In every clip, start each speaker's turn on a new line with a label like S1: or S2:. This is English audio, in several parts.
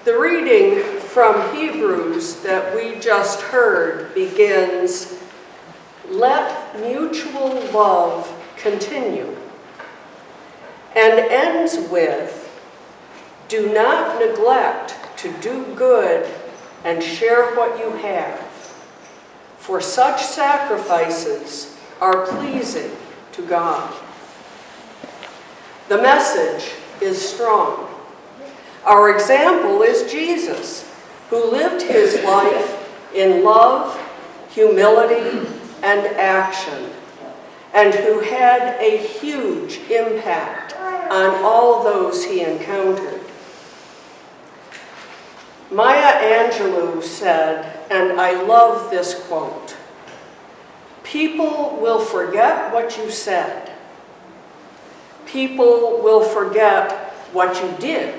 S1: The reading from Hebrews that we just heard begins, "Let mutual love continue," and ends with, "Do not neglect to do good and share what you have, for such sacrifices are pleasing to God." The message is strong. Our example is Jesus, who lived his life in love, humility, and action, and who had a huge impact on all those he encountered. Maya Angelou said, and I love this quote, "People will forget what you said. People will forget what you did.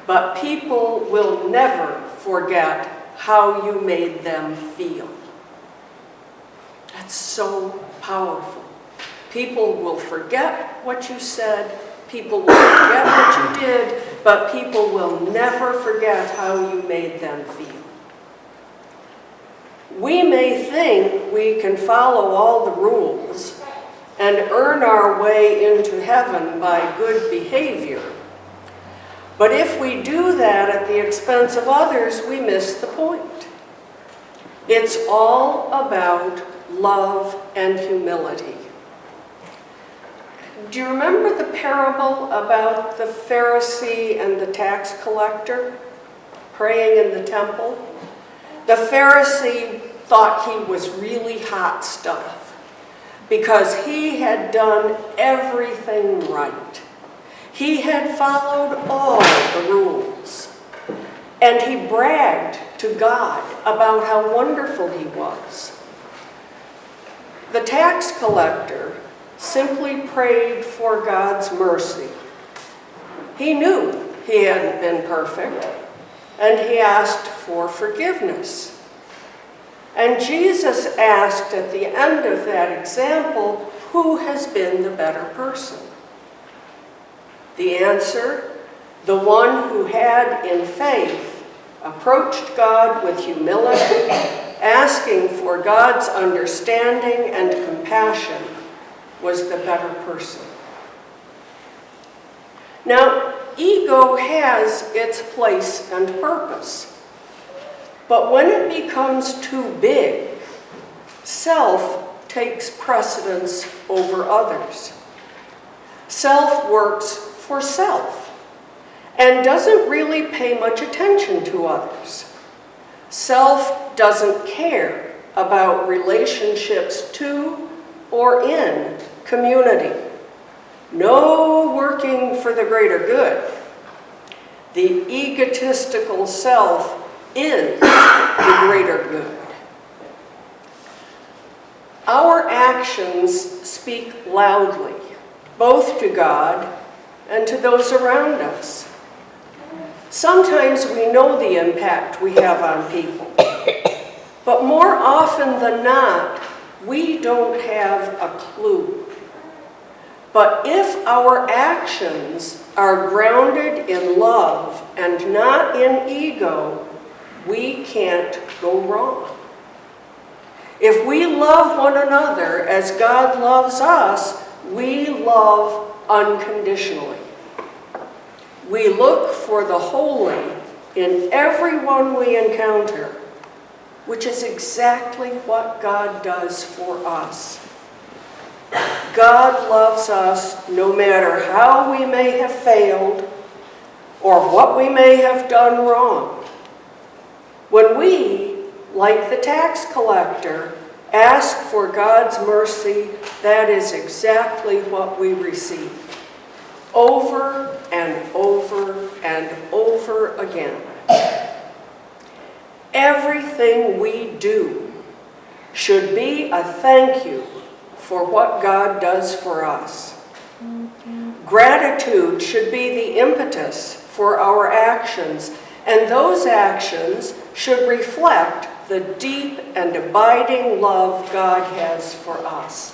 S1: But people will never forget how you made them feel." That's so powerful. People will forget what you said, people will forget what you did, but people will never forget how you made them feel. We may think we can follow all the rules and earn our way into heaven by good behavior, but if we do that at the expense of others, we miss the point. It's all about love and humility. Do you remember the parable about the Pharisee and the tax collector praying in the temple? The Pharisee thought he was really hot stuff because he had done everything right. He had followed all the rules, and he bragged to God about how wonderful he was. The tax collector simply prayed for God's mercy. He knew he hadn't been perfect, and he asked for forgiveness. And Jesus asked at the end of that example, who has been the better person? The answer, the one who had in faith approached God with humility, asking for God's understanding and compassion, was the better person. Now, ego has its place and purpose, but when it becomes too big, self takes precedence over others. Self works for self and doesn't really pay much attention to others. Self doesn't care about relationships to or in community. No working for the greater good. The egotistical self is the greater good. Our actions speak loudly, both to God and to those around us. Sometimes we know the impact we have on people, but more often than not, we don't have a clue. But if our actions are grounded in love and not in ego, we can't go wrong. If we love one another as God loves us, we love unconditionally. We look for the holy in everyone we encounter, which is exactly what God does for us. God loves us no matter how we may have failed or what we may have done wrong. When we, like the tax collector, ask for God's mercy, that is exactly what we receive, over and over and over again. Everything we do should be a thank you for what God does for us. Gratitude should be the impetus for our actions, and those actions should reflect the deep and abiding love God has for us.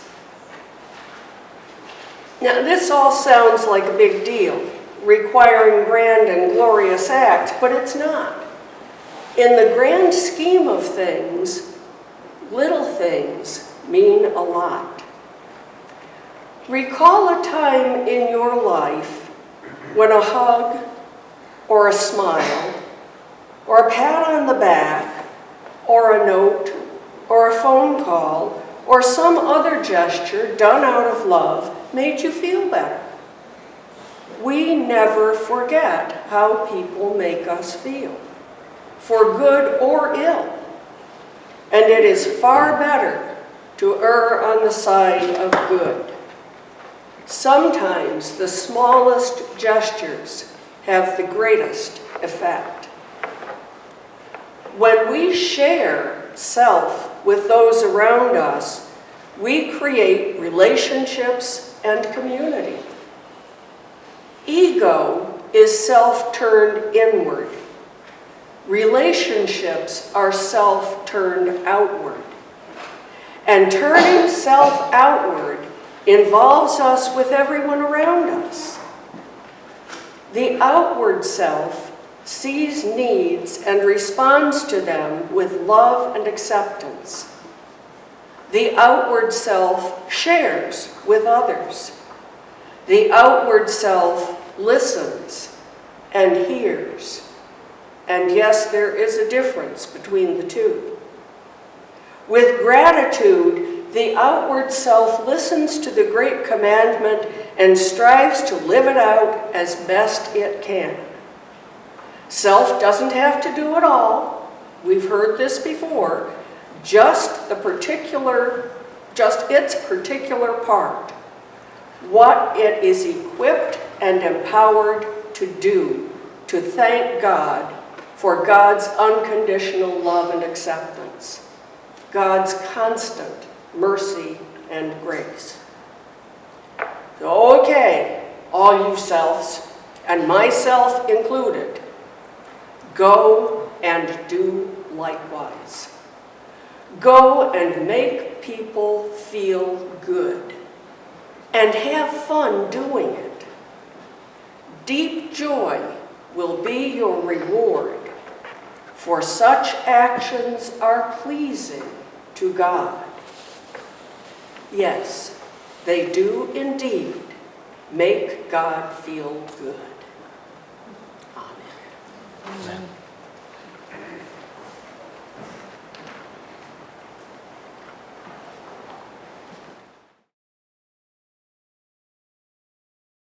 S1: Now, this all sounds like a big deal, requiring grand and glorious acts, but it's not. In the grand scheme of things, little things mean a lot. Recall a time in your life when a hug or a smile or a pat on the back or a note or a phone call or some other gesture done out of love made you feel better. We never forget how people make us feel, for good or ill. And it is far better to err on the side of good. Sometimes the smallest gestures have the greatest effect. When we share self with those around us, we create relationships and community. Ego is self turned inward. Relationships are self turned outward. And turning self outward involves us with everyone around us. The outward self sees needs and responds to them with love and acceptance. The outward self shares with others. The outward self listens and hears. And yes, there is a difference between the two. With gratitude, the outward self listens to the great commandment and strives to live it out as best it can. Self doesn't have to do it all. We've heard this before. Just its particular part. What it is equipped and empowered to do, to thank God for God's unconditional love and acceptance, God's constant mercy and grace. So, okay, all you selves, and myself included, go and do likewise. Go and make people feel good and have fun doing it. Deep joy will be your reward, for such actions are pleasing to God. Yes, they do indeed make God feel good. Amen.
S2: Amen.